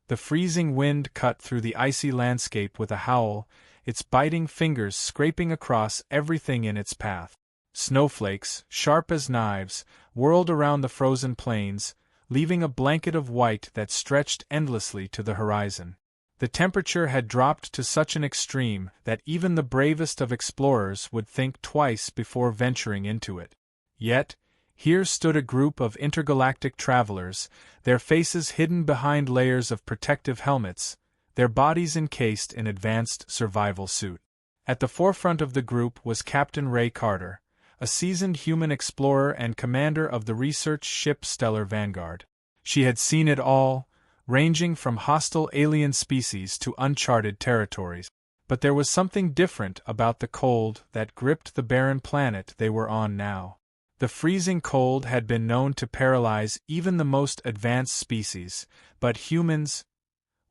The freezing wind cut through the icy landscape with a howl, its biting fingers scraping across everything in its path. Snowflakes, sharp as knives, whirled around the frozen plains, leaving a blanket of white that stretched endlessly to the horizon. The temperature had dropped to such an extreme that even the bravest of explorers would think twice before venturing into it. Yet, here stood a group of intergalactic travelers, their faces hidden behind layers of protective helmets, their bodies encased in advanced survival suit. At the forefront of the group was Captain Ray Carter, a seasoned human explorer and commander of the research ship Stellar Vanguard. She had seen it all, ranging from hostile alien species to uncharted territories. But there was something different about the cold that gripped the barren planet they were on now. The freezing cold had been known to paralyze even the most advanced species, but humans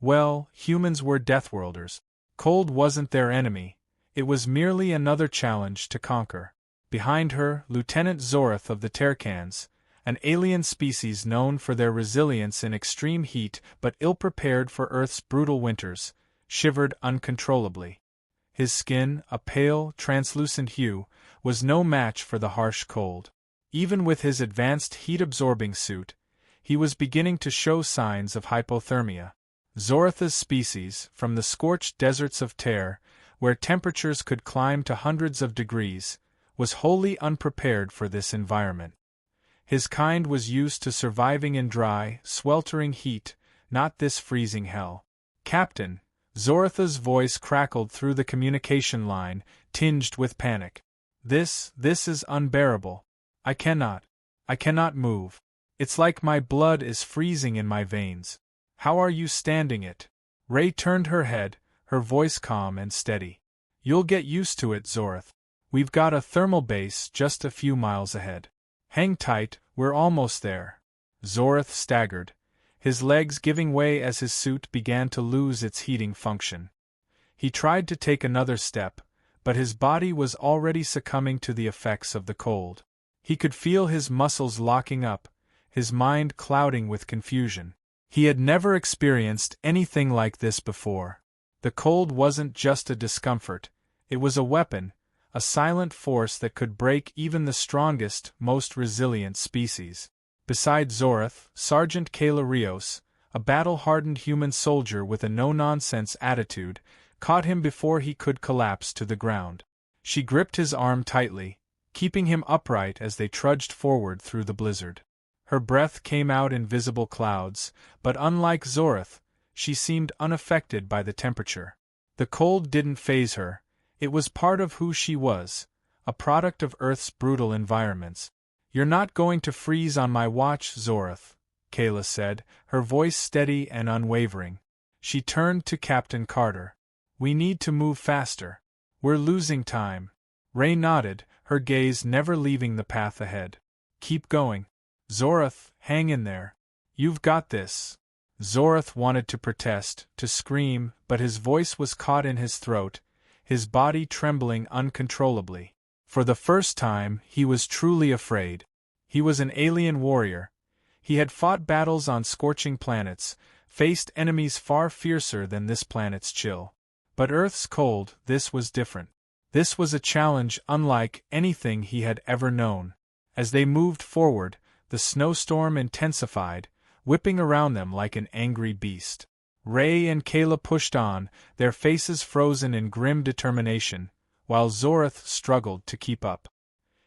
were Deathworlders. Cold wasn't their enemy, it was merely another challenge to conquer. Behind her, Lieutenant Zorath of the Terrifies, an alien species known for their resilience in extreme heat but ill-prepared for Earth's brutal winters, shivered uncontrollably. His skin, a pale, translucent hue, was no match for the harsh cold. Even with his advanced heat-absorbing suit, he was beginning to show signs of hypothermia. Zorath's species, from the scorched deserts of Terre, where temperatures could climb to hundreds of degrees, was wholly unprepared for this environment. His kind was used to surviving in dry, sweltering heat, not this freezing hell. "Captain," Zorath's voice crackled through the communication line, tinged with panic. This is unbearable. I cannot move. It's like my blood is freezing in my veins. How are you standing it?" Ray turned her head, her voice calm and steady. "You'll get used to it, Zorath. We've got a thermal base just a few miles ahead. Hang tight, we're almost there." Zorath staggered, his legs giving way as his suit began to lose its heating function. He tried to take another step, but his body was already succumbing to the effects of the cold. He could feel his muscles locking up, his mind clouding with confusion. He had never experienced anything like this before. The cold wasn't just a discomfort, it was a weapon, a silent force that could break even the strongest, most resilient species. Beside Zorath, Sergeant Kayla Rios, a battle-hardened human soldier with a no-nonsense attitude, caught him before he could collapse to the ground. She gripped his arm tightly, keeping him upright as they trudged forward through the blizzard. Her breath came out in visible clouds, but unlike Zorath, she seemed unaffected by the temperature. The cold didn't faze her. It was part of who she was, a product of Earth's brutal environments. "You're not going to freeze on my watch, Zorath," Kayla said, her voice steady and unwavering. She turned to Captain Carter. "We need to move faster. We're losing time." Ray nodded, her gaze never leaving the path ahead. "Keep going. Zorath, hang in there. You've got this." Zorath wanted to protest, to scream, but his voice was caught in his throat, his body trembling uncontrollably. For the first time, he was truly afraid. He was an alien warrior. He had fought battles on scorching planets, faced enemies far fiercer than this planet's chill. But Earth's cold, this was different. This was a challenge unlike anything he had ever known. As they moved forward, the snowstorm intensified, whipping around them like an angry beast. Ray and Kayla pushed on, their faces frozen in grim determination, while Zorath struggled to keep up.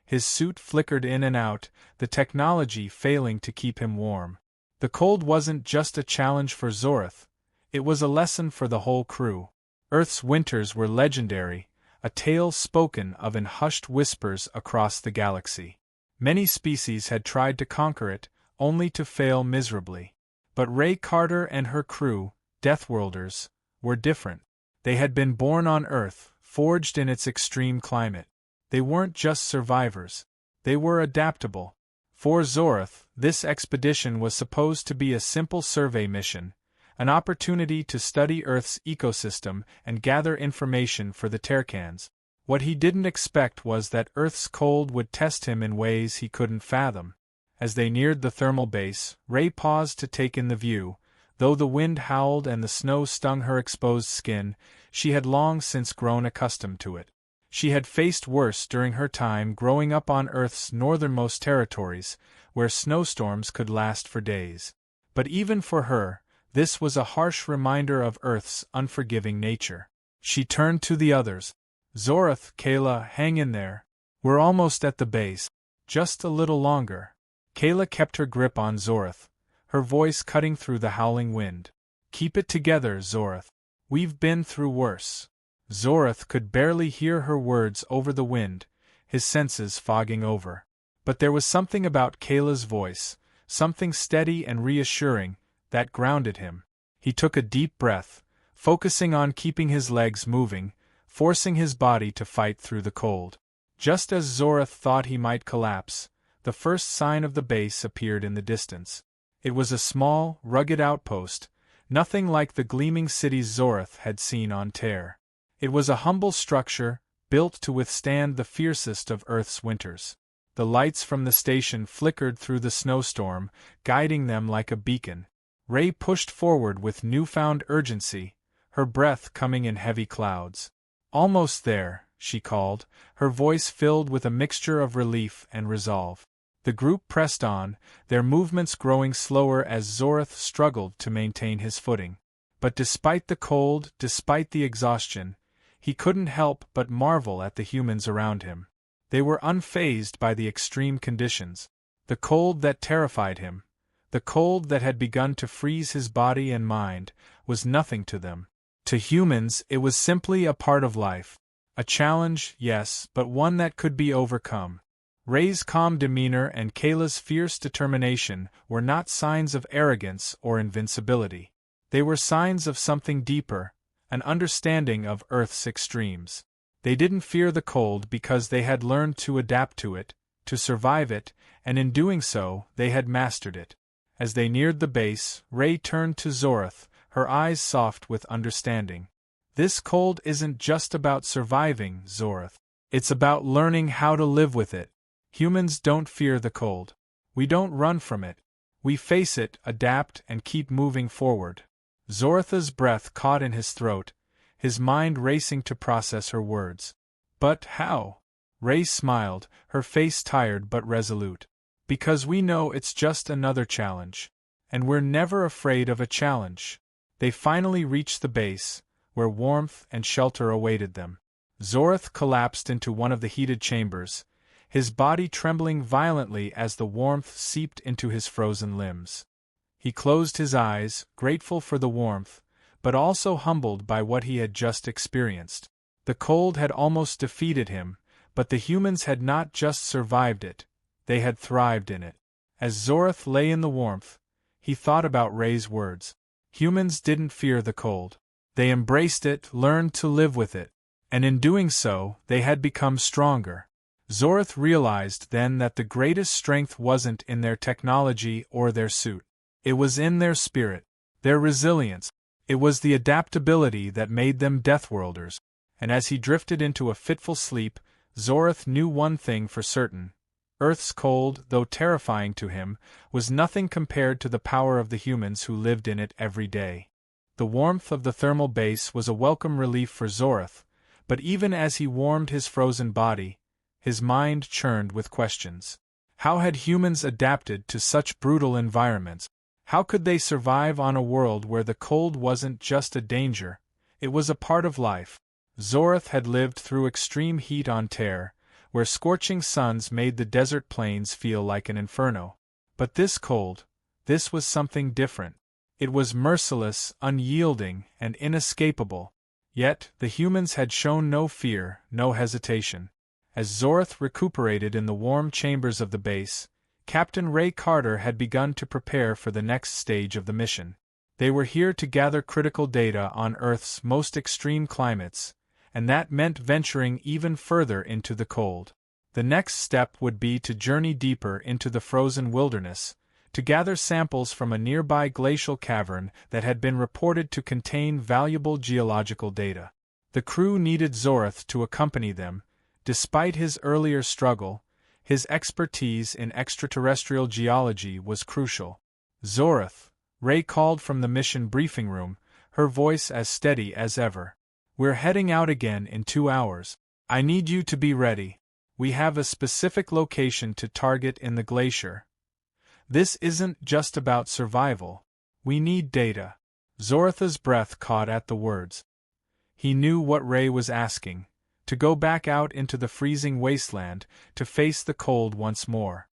His suit flickered in and out, the technology failing to keep him warm. The cold wasn't just a challenge for Zorath, it was a lesson for the whole crew. Earth's winters were legendary, a tale spoken of in hushed whispers across the galaxy. Many species had tried to conquer it, only to fail miserably. But Ray Carter and her crew, Deathworlders, were different. They had been born on Earth, forged in its extreme climate. They weren't just survivors. They were adaptable. For Zorath, this expedition was supposed to be a simple survey mission, an opportunity to study Earth's ecosystem and gather information for the Terrifies. What he didn't expect was that Earth's cold would test him in ways he couldn't fathom. As they neared the thermal base, Ray paused to take in the view, Though the wind howled and the snow stung her exposed skin, she had long since grown accustomed to it. She had faced worse during her time growing up on Earth's northernmost territories, where snowstorms could last for days. But even for her, this was a harsh reminder of Earth's unforgiving nature. She turned to the others. Zorath, Kayla, hang in there. We're almost at the base. Just a little longer. Kayla kept her grip on Zorath, her voice cutting through the howling wind. Keep it together, Zorath. We've been through worse. Zorath could barely hear her words over the wind, his senses fogging over. But there was something about Kayla's voice, something steady and reassuring, that grounded him. He took a deep breath, focusing on keeping his legs moving, forcing his body to fight through the cold. Just as Zorath thought he might collapse, the first sign of the base appeared in the distance. It was a small, rugged outpost, nothing like the gleaming cities Zorath had seen on Terre. It was a humble structure, built to withstand the fiercest of Earth's winters. The lights from the station flickered through the snowstorm, guiding them like a beacon. Ray pushed forward with newfound urgency, her breath coming in heavy clouds. Almost there, she called, her voice filled with a mixture of relief and resolve. The group pressed on, their movements growing slower as Zorath struggled to maintain his footing. But despite the cold, despite the exhaustion, he couldn't help but marvel at the humans around him. They were unfazed by the extreme conditions. The cold that terrified him, the cold that had begun to freeze his body and mind, was nothing to them. To humans, it was simply a part of life. A challenge, yes, but one that could be overcome. Ray's calm demeanor and Kayla's fierce determination were not signs of arrogance or invincibility. They were signs of something deeper, an understanding of Earth's extremes. They didn't fear the cold because they had learned to adapt to it, to survive it, and in doing so, they had mastered it. As they neared the base, Ray turned to Zorath, her eyes soft with understanding. This cold isn't just about surviving, Zorath. It's about learning how to live with it. Humans don't fear the cold. We don't run from it. We face it, adapt, and keep moving forward. Zoratha's breath caught in his throat, his mind racing to process her words. But how? Ray smiled, her face tired but resolute. Because we know it's just another challenge. And we're never afraid of a challenge. They finally reached the base, where warmth and shelter awaited them. Zorath collapsed into one of the heated chambers, his body trembling violently as the warmth seeped into his frozen limbs. He closed his eyes, grateful for the warmth, but also humbled by what he had just experienced. The cold had almost defeated him, but the humans had not just survived it, they had thrived in it. As Zorath lay in the warmth, he thought about Ray's words. Humans didn't fear the cold. They embraced it, learned to live with it, and in doing so, they had become stronger. Zorath realized then that the greatest strength wasn't in their technology or their suit. It was in their spirit, their resilience. It was the adaptability that made them Deathworlders. And as he drifted into a fitful sleep, Zorath knew one thing for certain. Earth's cold, though terrifying to him, was nothing compared to the power of the humans who lived in it every day. The warmth of the thermal base was a welcome relief for Zorath, but even as he warmed his frozen body, his mind churned with questions. How had humans adapted to such brutal environments? How could they survive on a world where the cold wasn't just a danger, it was a part of life? Zorath had lived through extreme heat on Terre, where scorching suns made the desert plains feel like an inferno. But this cold, this was something different. It was merciless, unyielding, and inescapable. Yet, the humans had shown no fear, no hesitation. As Zorath recuperated in the warm chambers of the base, Captain Ray Carter had begun to prepare for the next stage of the mission. They were here to gather critical data on Earth's most extreme climates, and that meant venturing even further into the cold. The next step would be to journey deeper into the frozen wilderness, to gather samples from a nearby glacial cavern that had been reported to contain valuable geological data. The crew needed Zorath to accompany them. Despite his earlier struggle, his expertise in extraterrestrial geology was crucial. Zorath, Ray called from the mission briefing room, her voice as steady as ever. "We're heading out again in 2 hours. I need you to be ready. We have a specific location to target in the glacier. This isn't just about survival. We need data." Zoratha's breath caught at the words. He knew what Ray was asking: to go back out into the freezing wasteland, to face the cold once more.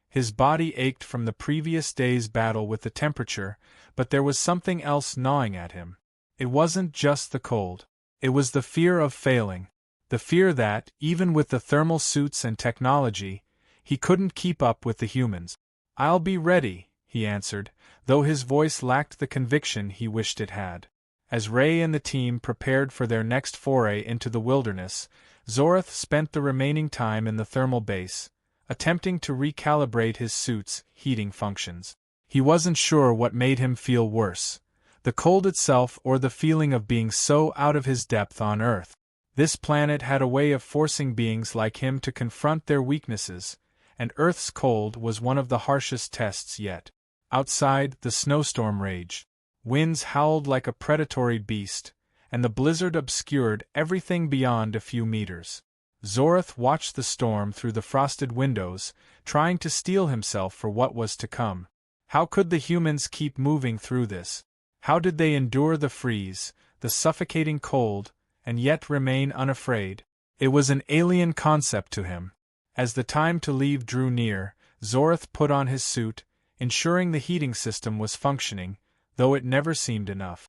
His body ached from the previous day's battle with the temperature, but there was something else gnawing at him. It wasn't just the cold. It was the fear of failing. The fear that, even with the thermal suits and technology, he couldn't keep up with the humans. "I'll be ready," he answered, though his voice lacked the conviction he wished it had. As Ray and the team prepared for their next foray into the wilderness, Zorath spent the remaining time in the thermal base, attempting to recalibrate his suit's heating functions. He wasn't sure what made him feel worse, the cold itself or the feeling of being so out of his depth on Earth. This planet had a way of forcing beings like him to confront their weaknesses, and Earth's cold was one of the harshest tests yet. Outside, the snowstorm raged. Winds howled like a predatory beast, and the blizzard obscured everything beyond a few meters. Zorath watched the storm through the frosted windows, trying to steel himself for what was to come. How could the humans keep moving through this? How did they endure the freeze, the suffocating cold, and yet remain unafraid? It was an alien concept to him. As the time to leave drew near, Zorath put on his suit, ensuring the heating system was functioning, though it never seemed enough.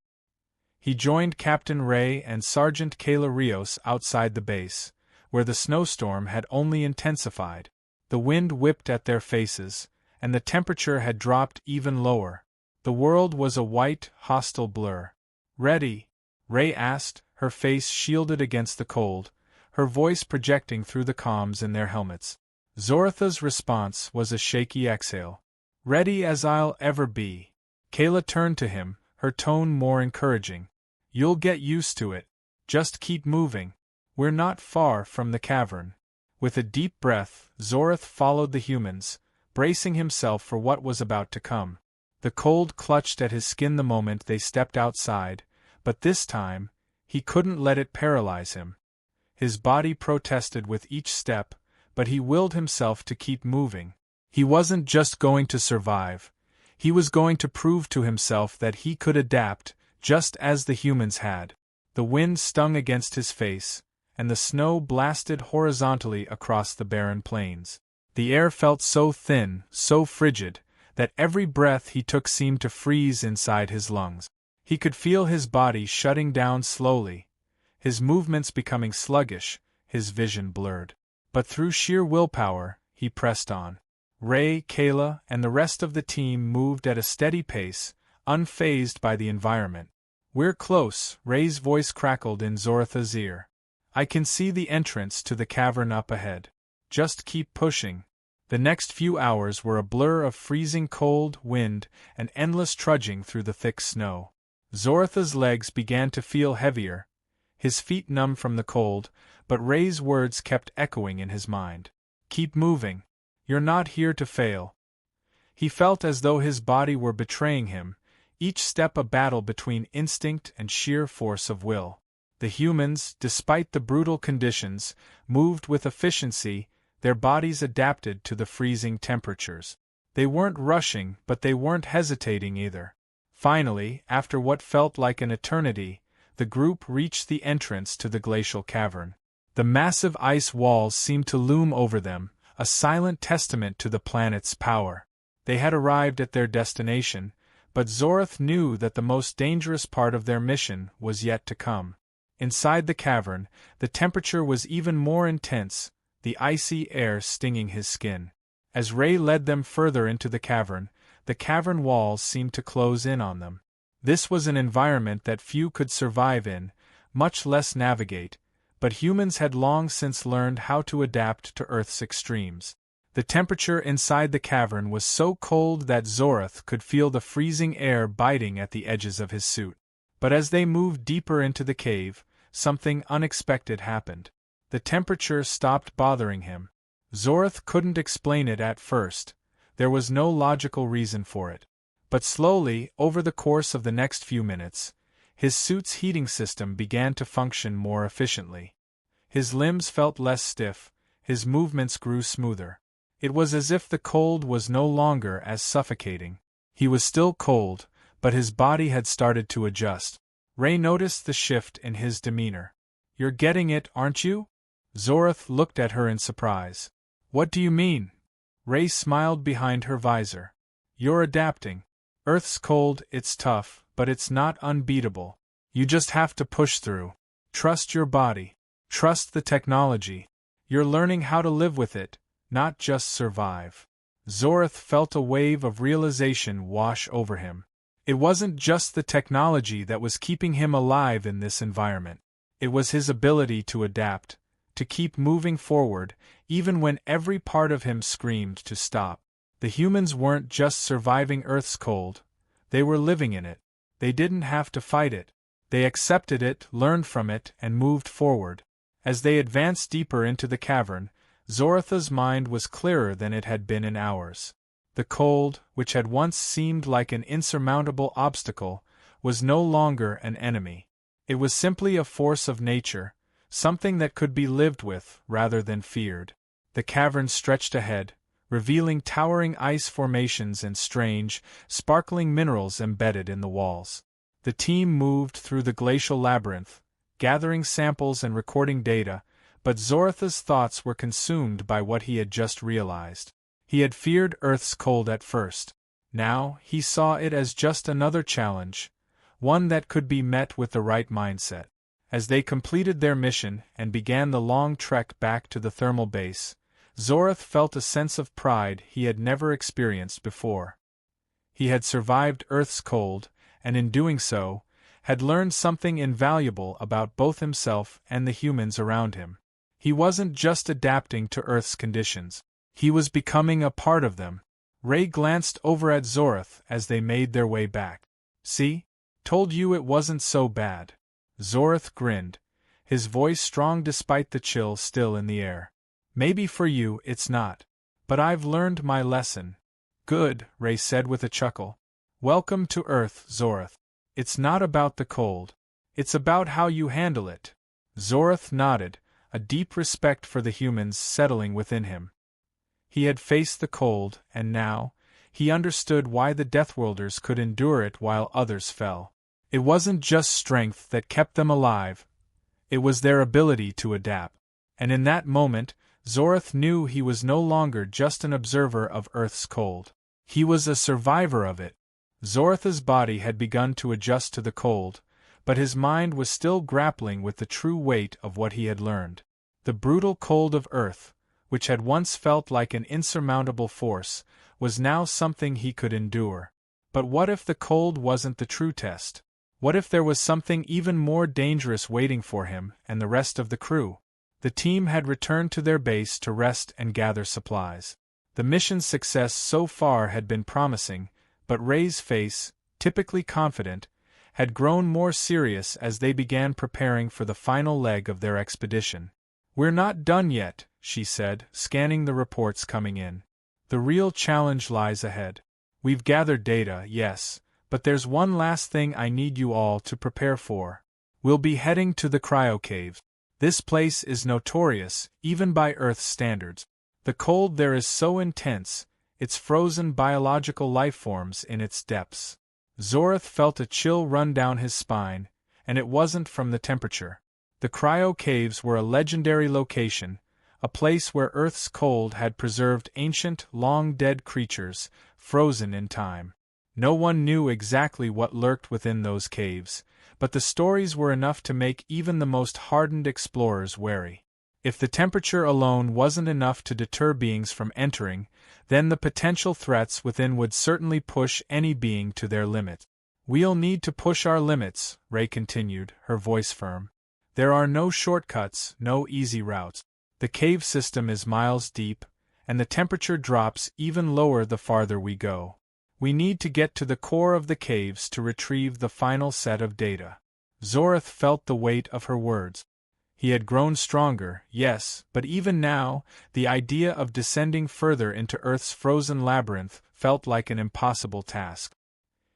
He joined Captain Ray and Sergeant Kayla Rios outside the base, where the snowstorm had only intensified. The wind whipped at their faces, and the temperature had dropped even lower. The world was a white, hostile blur. "Ready?" Ray asked, her face shielded against the cold, her voice projecting through the comms in their helmets. Zoratha's response was a shaky exhale. "Ready as I'll ever be." Kayla turned to him, her tone more encouraging. "You'll get used to it. Just keep moving. We're not far from the cavern." With a deep breath, Zorath followed the humans, bracing himself for what was about to come. The cold clutched at his skin the moment they stepped outside, but this time, he couldn't let it paralyze him. His body protested with each step, but he willed himself to keep moving. He wasn't just going to survive. He was going to prove to himself that he could adapt, just as the humans had. The wind stung against his face, and the snow blasted horizontally across the barren plains. The air felt so thin, so frigid, that every breath he took seemed to freeze inside his lungs. He could feel his body shutting down slowly, his movements becoming sluggish, his vision blurred. But through sheer willpower, he pressed on. Ray, Kayla, and the rest of the team moved at a steady pace, unfazed by the environment. "We're close," Ray's voice crackled in Zoratha's ear. "I can see the entrance to the cavern up ahead. Just keep pushing." The next few hours were a blur of freezing cold, wind, and endless trudging through the thick snow. Zoratha's legs began to feel heavier, his feet numb from the cold, but Ray's words kept echoing in his mind. "Keep moving. You're not here to fail." He felt as though his body were betraying him, each step a battle between instinct and sheer force of will. The humans, despite the brutal conditions, moved with efficiency, their bodies adapted to the freezing temperatures. They weren't rushing, but they weren't hesitating either. Finally, after what felt like an eternity, the group reached the entrance to the glacial cavern. The massive ice walls seemed to loom over them, a silent testament to the planet's power. They had arrived at their destination, but Zorath knew that the most dangerous part of their mission was yet to come. Inside the cavern, the temperature was even more intense, the icy air stinging his skin. As Ray led them further into the cavern walls seemed to close in on them. This was an environment that few could survive in, much less navigate, but humans had long since learned how to adapt to Earth's extremes. The temperature inside the cavern was so cold that Zorath could feel the freezing air biting at the edges of his suit. But as they moved deeper into the cave, something unexpected happened. The temperature stopped bothering him. Zorath couldn't explain it at first. There was no logical reason for it. But slowly, over the course of the next few minutes, his suit's heating system began to function more efficiently. His limbs felt less stiff, his movements grew smoother. It was as if the cold was no longer as suffocating. He was still cold, but his body had started to adjust. Ray noticed the shift in his demeanor. "You're getting it, aren't you?" Zorath looked at her in surprise. "What do you mean?" Ray smiled behind her visor. "You're adapting. Earth's cold, it's tough, but it's not unbeatable. You just have to push through. Trust your body. Trust the technology. You're learning how to live with it, not just survive." Zorath felt a wave of realization wash over him. It wasn't just the technology that was keeping him alive in this environment. It was his ability to adapt, to keep moving forward, even when every part of him screamed to stop. The humans weren't just surviving Earth's cold, they were living in it. They didn't have to fight it. They accepted it, learned from it, and moved forward. As they advanced deeper into the cavern, Zoratha's mind was clearer than it had been in hours. The cold, which had once seemed like an insurmountable obstacle, was no longer an enemy. It was simply a force of nature, something that could be lived with rather than feared. The cavern stretched ahead, revealing towering ice formations and strange, sparkling minerals embedded in the walls. The team moved through the glacial labyrinth, gathering samples and recording data, but Zoratha's thoughts were consumed by what he had just realized. He had feared Earth's cold at first. Now, he saw it as just another challenge, one that could be met with the right mindset. As they completed their mission and began the long trek back to the thermal base, Zorath felt a sense of pride he had never experienced before. He had survived Earth's cold, and in doing so, had learned something invaluable about both himself and the humans around him. He wasn't just adapting to Earth's conditions. He was becoming a part of them. Ray glanced over at Zorath as they made their way back. "See? Told you it wasn't so bad." Zorath grinned, his voice strong despite the chill still in the air. "Maybe for you it's not. But I've learned my lesson." "Good," Ray said with a chuckle. "Welcome to Earth, Zorath. It's not about the cold. It's about how you handle it." Zorath nodded, a deep respect for the humans settling within him. He had faced the cold, and now, he understood why the Deathworlders could endure it while others fell. It wasn't just strength that kept them alive, it was their ability to adapt. And in that moment, Zorath knew he was no longer just an observer of Earth's cold. He was a survivor of it. Zorath's body had begun to adjust to the cold, but his mind was still grappling with the true weight of what he had learned. The brutal cold of Earth, which had once felt like an insurmountable force, was now something he could endure. But what if the cold wasn't the true test? What if there was something even more dangerous waiting for him and the rest of the crew? The team had returned to their base to rest and gather supplies. The mission's success so far had been promising, but Ray's face, typically confident, had grown more serious as they began preparing for the final leg of their expedition. "We're not done yet," she said, scanning the reports coming in. "The real challenge lies ahead. We've gathered data, yes, but there's one last thing I need you all to prepare for. We'll be heading to the cryo caves. This place is notorious, even by Earth's standards. The cold there is so intense, it's frozen biological life forms in its depths." Zorath felt a chill run down his spine, and it wasn't from the temperature. The cryo caves were a legendary location, a place where Earth's cold had preserved ancient, long-dead creatures, frozen in time. No one knew exactly what lurked within those caves, but the stories were enough to make even the most hardened explorers wary. If the temperature alone wasn't enough to deter beings from entering, then the potential threats within would certainly push any being to their limit. "We'll need to push our limits," Ray continued, her voice firm. "There are no shortcuts, no easy routes. The cave system is miles deep, and the temperature drops even lower the farther we go. We need to get to the core of the caves to retrieve the final set of data." Zorath felt the weight of her words. He had grown stronger, yes, but even now, the idea of descending further into Earth's frozen labyrinth felt like an impossible task.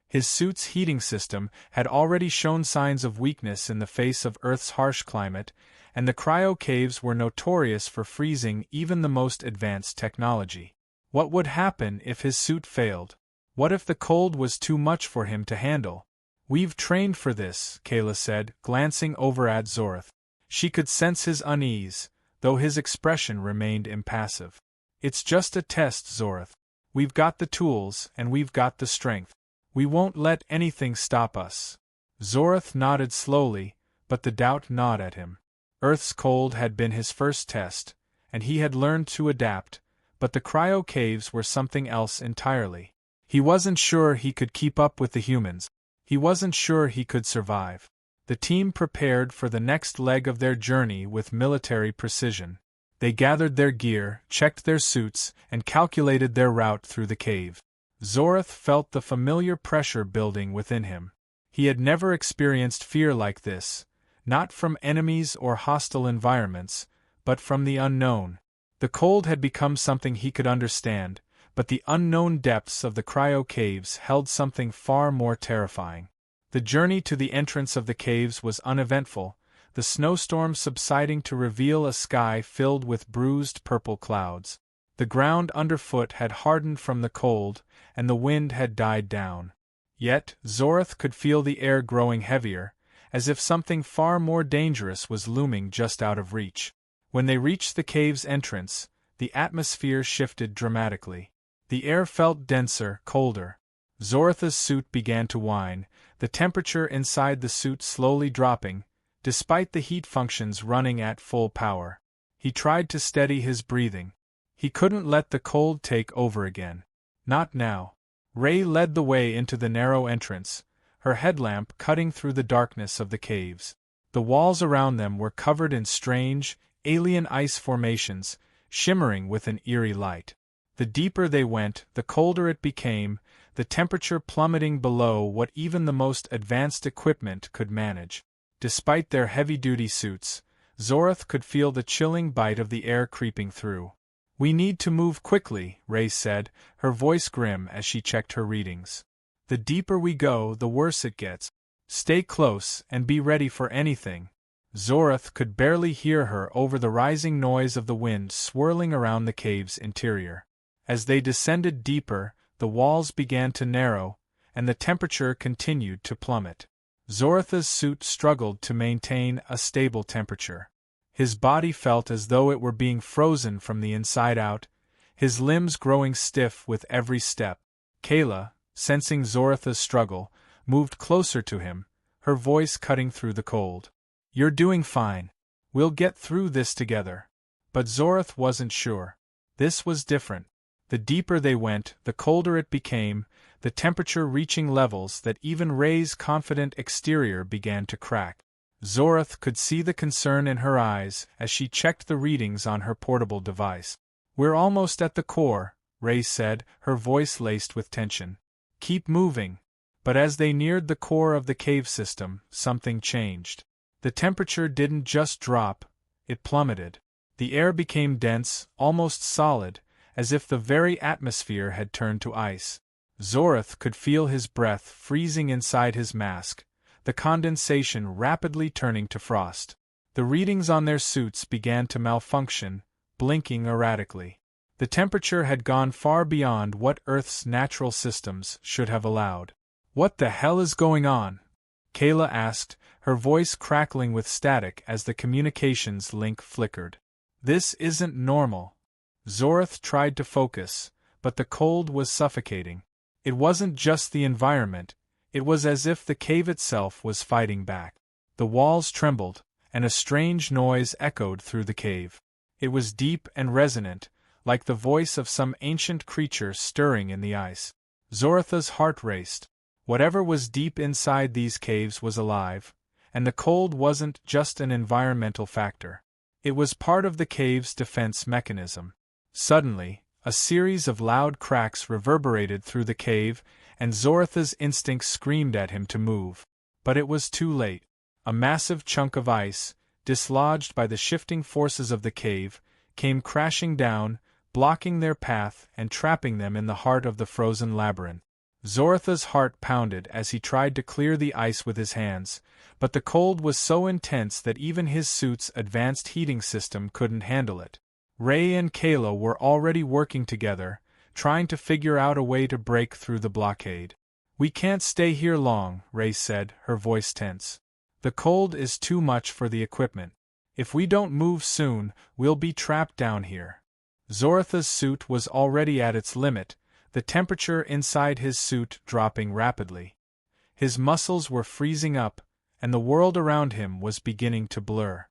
His suit's heating system had already shown signs of weakness in the face of Earth's harsh climate, and the cryo caves were notorious for freezing even the most advanced technology. What would happen if his suit failed? What if the cold was too much for him to handle? "We've trained for this," Kayla said, glancing over at Zorth. She could sense his unease, though his expression remained impassive. "It's just a test, Zorth. We've got the tools, and we've got the strength. We won't let anything stop us." Zorth nodded slowly, but the doubt gnawed at him. Earth's cold had been his first test, and he had learned to adapt, but the cryo caves were something else entirely. He wasn't sure he could keep up with the humans. He wasn't sure he could survive. The team prepared for the next leg of their journey with military precision. They gathered their gear, checked their suits, and calculated their route through the cave. Zorth felt the familiar pressure building within him. He had never experienced fear like this, not from enemies or hostile environments, but from the unknown. The cold had become something he could understand, but the unknown depths of the cryo caves held something far more terrifying. The journey to the entrance of the caves was uneventful, the snowstorm subsiding to reveal a sky filled with bruised purple clouds. The ground underfoot had hardened from the cold, and the wind had died down. Yet, Zorth could feel the air growing heavier, as if something far more dangerous was looming just out of reach. When they reached the cave's entrance, the atmosphere shifted dramatically. The air felt denser, colder. Zorth's suit began to whine, the temperature inside the suit slowly dropping, despite the heat functions running at full power. He tried to steady his breathing. He couldn't let the cold take over again. Not now. Ray led the way into the narrow entrance, her headlamp cutting through the darkness of the caves. The walls around them were covered in strange, alien ice formations, shimmering with an eerie light. The deeper they went, the colder it became, the temperature plummeting below what even the most advanced equipment could manage. Despite their heavy-duty suits, Zorth could feel the chilling bite of the air creeping through. "We need to move quickly," Ray said, her voice grim as she checked her readings. "The deeper we go, the worse it gets. Stay close and be ready for anything." Zorth could barely hear her over the rising noise of the wind swirling around the cave's interior. As they descended deeper, the walls began to narrow, and the temperature continued to plummet. Zorth's suit struggled to maintain a stable temperature. His body felt as though it were being frozen from the inside out, his limbs growing stiff with every step. Kayla, sensing Zorth's struggle, moved closer to him, her voice cutting through the cold. "You're doing fine. We'll get through this together." But Zorth wasn't sure. This was different. The deeper they went, the colder it became, the temperature reaching levels that even Ray's confident exterior began to crack. Zorth could see the concern in her eyes as she checked the readings on her portable device. "We're almost at the core," Ray said, her voice laced with tension. "Keep moving." But as they neared the core of the cave system, something changed. The temperature didn't just drop, it plummeted. The air became dense, almost solid, as if the very atmosphere had turned to ice. Zorth could feel his breath freezing inside his mask, the condensation rapidly turning to frost. The readings on their suits began to malfunction, blinking erratically. The temperature had gone far beyond what Earth's natural systems should have allowed. "What the hell is going on?" Kayla asked, her voice crackling with static as the communications link flickered. "This isn't normal." Zorth tried to focus, but the cold was suffocating. It wasn't just the environment, it was as if the cave itself was fighting back. The walls trembled, and a strange noise echoed through the cave. It was deep and resonant, like the voice of some ancient creature stirring in the ice. Zorth's heart raced. Whatever was deep inside these caves was alive, and the cold wasn't just an environmental factor. It was part of the cave's defense mechanism. Suddenly, a series of loud cracks reverberated through the cave, and Zorth's instincts screamed at him to move. But it was too late. A massive chunk of ice, dislodged by the shifting forces of the cave, came crashing down, blocking their path and trapping them in the heart of the frozen labyrinth. Zoratha's heart pounded as he tried to clear the ice with his hands, but the cold was so intense that even his suit's advanced heating system couldn't handle it. Ray and Kayla were already working together, trying to figure out a way to break through the blockade. "We can't stay here long," Ray said, her voice tense. "The cold is too much for the equipment. If we don't move soon, we'll be trapped down here." Zoratha's suit was already at its limit, the temperature inside his suit dropping rapidly. His muscles were freezing up, and the world around him was beginning to blur.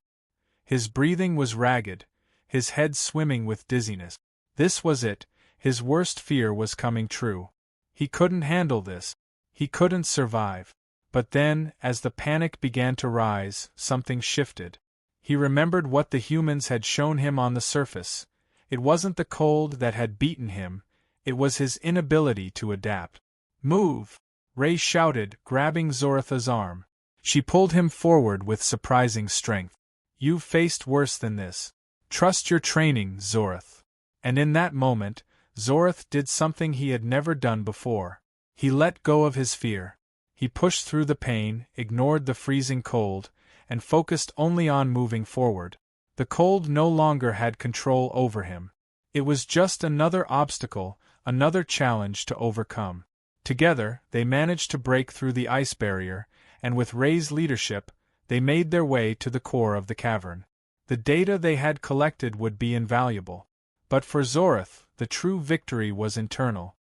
His breathing was ragged, his head swimming with dizziness. This was it, his worst fear was coming true. He couldn't handle this. He couldn't survive. But then, as the panic began to rise, something shifted. He remembered what the humans had shown him on the surface. It wasn't the cold that had beaten him, it was his inability to adapt. "Move!" Ray shouted, grabbing Zoratha's arm. She pulled him forward with surprising strength. "You've faced worse than this. Trust your training, Zorath." And in that moment, Zorath did something he had never done before. He let go of his fear. He pushed through the pain, ignored the freezing cold, and focused only on moving forward. The cold no longer had control over him. It was just another obstacle, another challenge to overcome. Together, they managed to break through the ice barrier, and with Ray's leadership, they made their way to the core of the cavern. The data they had collected would be invaluable. But for Zorath, the true victory was internal.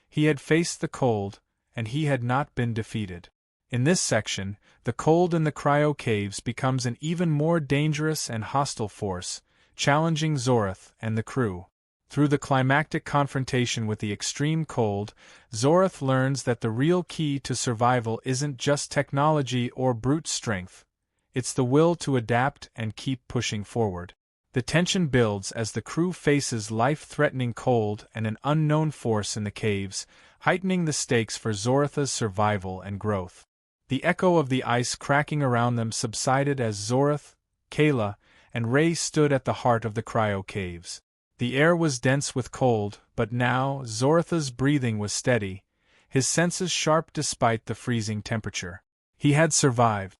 He had faced the cold, and he had not been defeated. In this section, the cold in the cryo caves becomes an even more dangerous and hostile force, challenging Zorath and the crew. Through the climactic confrontation with the extreme cold, Zorath learns that the real key to survival isn't just technology or brute strength. It's the will to adapt and keep pushing forward. The tension builds as the crew faces life-threatening cold and an unknown force in the caves, heightening the stakes for Zoratha's survival and growth. The echo of the ice cracking around them subsided as Zorath, Kayla, and Ray stood at the heart of the cryo caves. The air was dense with cold, but now Zoratha's breathing was steady, his senses sharp despite the freezing temperature. He had survived.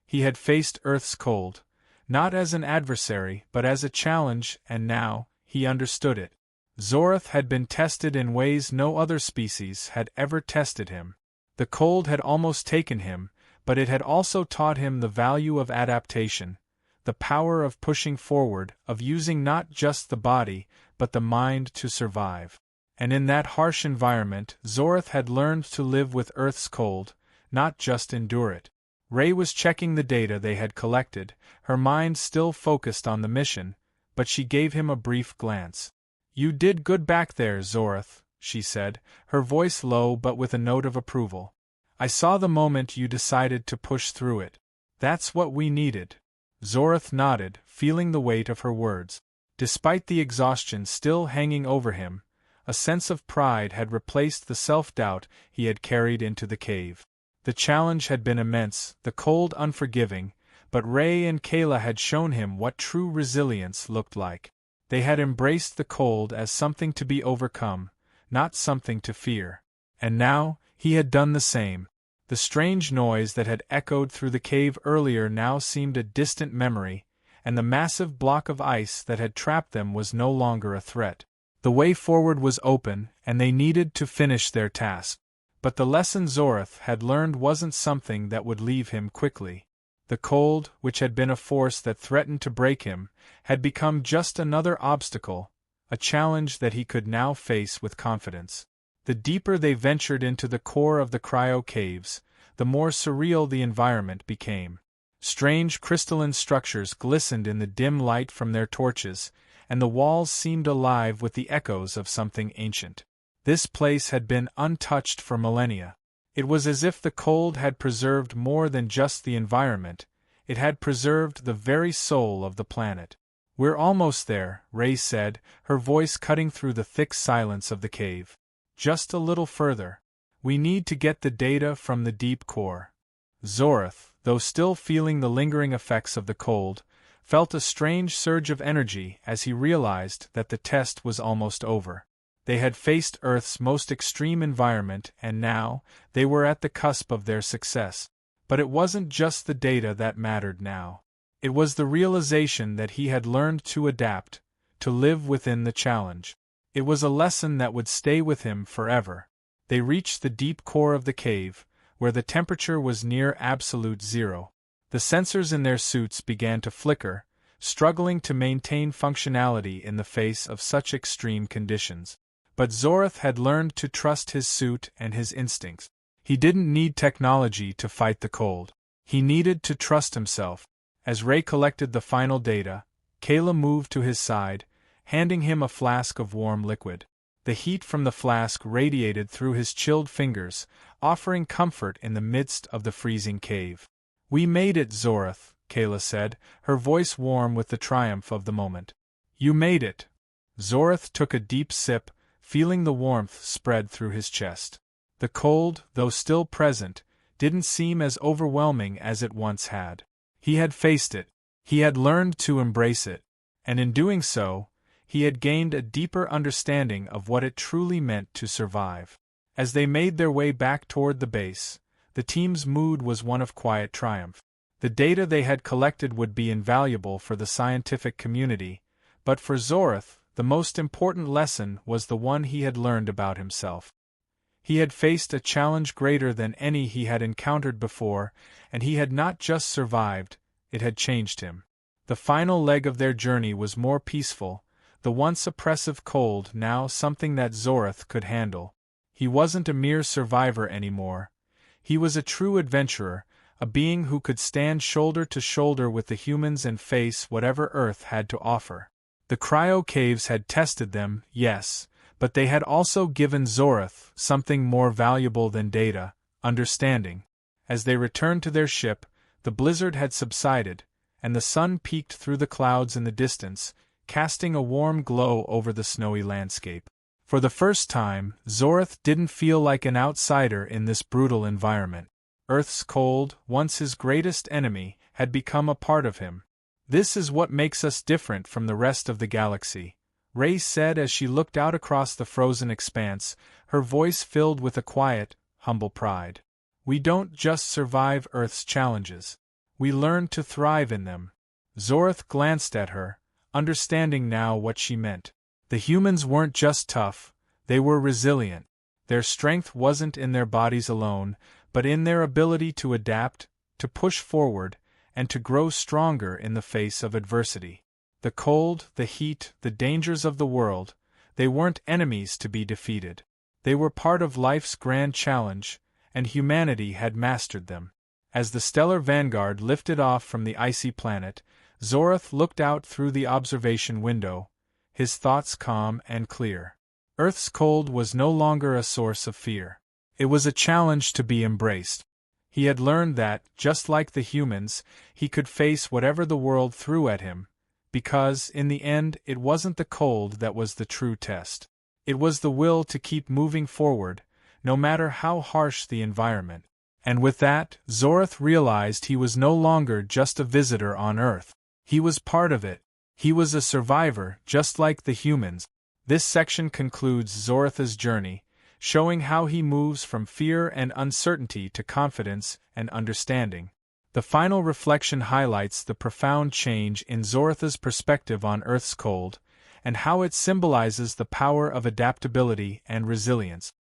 He had faced Earth's cold, not as an adversary but as a challenge, and now, he understood it. Zorath had been tested in ways no other species had ever tested him. The cold had almost taken him, but it had also taught him the value of adaptation, the power of pushing forward, of using not just the body, but the mind to survive. And in that harsh environment, Zorath had learned to live with Earth's cold, not just endure it. Ray was checking the data they had collected, her mind still focused on the mission, but she gave him a brief glance. "You did good back there, Zorath," she said, her voice low but with a note of approval. "I saw the moment you decided to push through it. That's what we needed." Zorath nodded, feeling the weight of her words. Despite the exhaustion still hanging over him, a sense of pride had replaced the self-doubt he had carried into the cave. The challenge had been immense, the cold unforgiving, but Ray and Kayla had shown him what true resilience looked like. They had embraced the cold as something to be overcome, not something to fear. And now, he had done the same. The strange noise that had echoed through the cave earlier now seemed a distant memory, and the massive block of ice that had trapped them was no longer a threat. The way forward was open, and they needed to finish their task. But the lesson Zorath had learned wasn't something that would leave him quickly. The cold, which had been a force that threatened to break him, had become just another obstacle, a challenge that he could now face with confidence. The deeper they ventured into the core of the cryo caves, the more surreal the environment became. Strange crystalline structures glistened in the dim light from their torches, and the walls seemed alive with the echoes of something ancient. This place had been untouched for millennia. It was as if the cold had preserved more than just the environment, it had preserved the very soul of the planet. "We're almost there," Ray said, her voice cutting through the thick silence of the cave. "Just a little further. We need to get the data from the deep core." Zorath, though still feeling the lingering effects of the cold, felt a strange surge of energy as he realized that the test was almost over. They had faced Earth's most extreme environment, and now, they were at the cusp of their success. But it wasn't just the data that mattered now. It was the realization that he had learned to adapt, to live within the challenge. It was a lesson that would stay with him forever. They reached the deep core of the cave, where the temperature was near absolute zero. The sensors in their suits began to flicker, struggling to maintain functionality in the face of such extreme conditions. But Zorath had learned to trust his suit and his instincts. He didn't need technology to fight the cold. He needed to trust himself. As Ray collected the final data, Kayla moved to his side, handing him a flask of warm liquid. The heat from the flask radiated through his chilled fingers, offering comfort in the midst of the freezing cave. "We made it, Zorath," Kayla said, her voice warm with the triumph of the moment. "You made it." Zorath took a deep sip, feeling the warmth spread through his chest. The cold, though still present, didn't seem as overwhelming as it once had. He had faced it. He had learned to embrace it. And in doing so, he had gained a deeper understanding of what it truly meant to survive. As they made their way back toward the base, the team's mood was one of quiet triumph. The data they had collected would be invaluable for the scientific community, but for Zorath, the most important lesson was the one he had learned about himself. He had faced a challenge greater than any he had encountered before, and he had not just survived, it had changed him. The final leg of their journey was more peaceful, the once oppressive cold now something that Zorath could handle. He wasn't a mere survivor anymore. He was a true adventurer, a being who could stand shoulder to shoulder with the humans and face whatever Earth had to offer. The cryo caves had tested them, yes, but they had also given Zorath something more valuable than data, understanding. As they returned to their ship, the blizzard had subsided, and the sun peeked through the clouds in the distance, casting a warm glow over the snowy landscape. For the first time, Zorath didn't feel like an outsider in this brutal environment. Earth's cold, once his greatest enemy, had become a part of him. "This is what makes us different from the rest of the galaxy," Ray said as she looked out across the frozen expanse, her voice filled with a quiet, humble pride. "We don't just survive Earth's challenges. We learn to thrive in them." Zorath glanced at her, understanding now what she meant. The humans weren't just tough, they were resilient. Their strength wasn't in their bodies alone, but in their ability to adapt, to push forward, and to grow stronger in the face of adversity. The cold, the heat, the dangers of the world, they weren't enemies to be defeated. They were part of life's grand challenge, and humanity had mastered them. As the stellar vanguard lifted off from the icy planet, Zorath looked out through the observation window, his thoughts calm and clear. Earth's cold was no longer a source of fear. It was a challenge to be embraced. He had learned that, just like the humans, he could face whatever the world threw at him, because, in the end, it wasn't the cold that was the true test. It was the will to keep moving forward, no matter how harsh the environment. And with that, Zorath realized he was no longer just a visitor on Earth. He was part of it. He was a survivor, just like the humans. This section concludes Zorath's journey, showing how he moves from fear and uncertainty to confidence and understanding. The final reflection highlights the profound change in Zorath's perspective on Earth's cold, and how it symbolizes the power of adaptability and resilience.